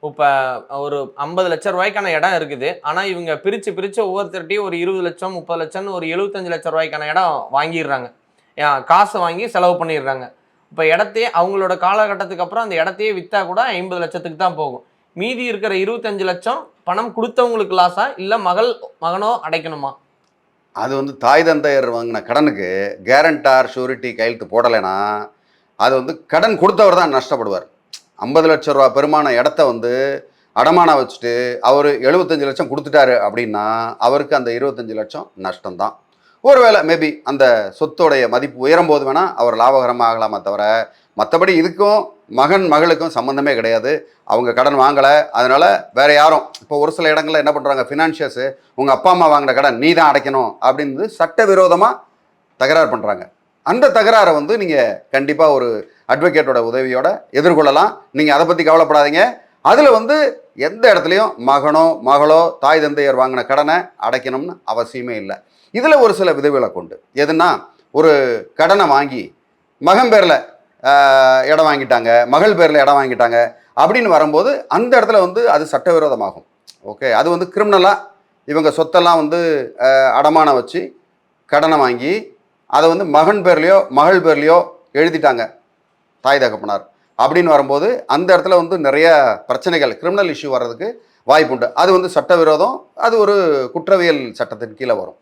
இப்ப ஒரு 50 லட்சம் ரூபாய்க்கான இடம் இருக்குது. ஆனா இவங்க பிரிச்சு பிரிச்சு ஒவ்வொருத்தர்ட்டயும் ஒரு 20 லட்சம் 30 லட்சம்னு ஒரு 75 லட்சம் ரூபாய்க்கான இடம் வாங்கிடுறாங்க. காசு வாங்கி செலவு பண்ணிடுறாங்க. இப்ப இடத்தையே அவங்களோட காலகட்டத்துக்கு அப்புறம் அந்த இடத்தையே வித்தா கூட 50 லட்சத்துக்கு தான் போகும். மீதி இருக்கிற 25 லட்சம் பணம் கொடுத்தவங்களுக்கு லாஸா இல்ல மகனோ அடைக்கணுமா? அது வந்து தாய் தந்தையர் வாங்கின கடனுக்கு கேரண்டார் ஷூரிட்டி கையெழுத்து போடலைன்னா அது வந்து கடன் கொடுத்தவர் தான் நஷ்டப்படுவார். 50 லட்சம் ரூபா பெருமான இடத்த வந்து அடமானம் வச்சுட்டு அவர் 75 லட்சம் கொடுத்துட்டாரு அப்படின்னா அவருக்கு அந்த 25 லட்சம் நஷ்டம்தான். ஒருவேளை மேபி அந்த சொத்தோடைய மதிப்பு உயரும் போது வேணால் அவர் லாபகரமாக ஆகலாமே தவிர மற்றபடி இதுக்கும் மகளுக்கும் சம்மந்தமே கிடையாது. அவங்க கடன் வாங்கலை, அதனால் வேறு யாரும் இப்போ ஒரு சில இடங்களில் என்ன பண்ணுறாங்க, ஃபினான்ஷியர்ஸு உங்கள் அப்பா அம்மா வாங்கின கடன் நீ தான் அடைக்கணும் அப்படின்னு சட்டவிரோதமாக தகராறு பண்ணுறாங்க. அந்த தகராறை வந்து நீங்கள் கண்டிப்பாக ஒரு அட்வொகேட்டோட உதவியோட எதிர்கொள்ளலாம். நீங்கள் அதை பற்றி கவலைப்படாதீங்க. அதில் வந்து எந்த இடத்துலையும் மகனோ மகளோ தாய் தந்தையர் வாங்கின கடனை அடைக்கணும்னு அவசியமே இல்லை. இதில் ஒரு சில விதிவிலக்கு உண்டு. எதுனா, ஒரு கடனை வாங்கி மகன் பேரில் இடம் வாங்கிட்டாங்க, மகள் பேரில் இடம் வாங்கிட்டாங்க அப்படின்னு வரும்போது அந்த இடத்துல வந்து அது சட்டவிரோதமாகும். ஓகே, அது வந்து கிரிமினலாக இவங்க சொத்தெல்லாம் வந்து அடமானம் வச்சு கடனை வாங்கி அதை வந்து மகன் பேர்லையோ மகள் பேர்லையோ எழுதிட்டாங்க தாய் தகப்பனார் அப்படின்னு வரும்போது அந்த இடத்துல வந்து நிறைய பிரச்சனைகள், கிரிமினல் இஷ்யூ வர்றதுக்கு வாய்ப்புண்டு. அது வந்து சட்டவிரோதம். அது ஒரு குற்றவியல் சட்டத்தின் கீழே வரும்.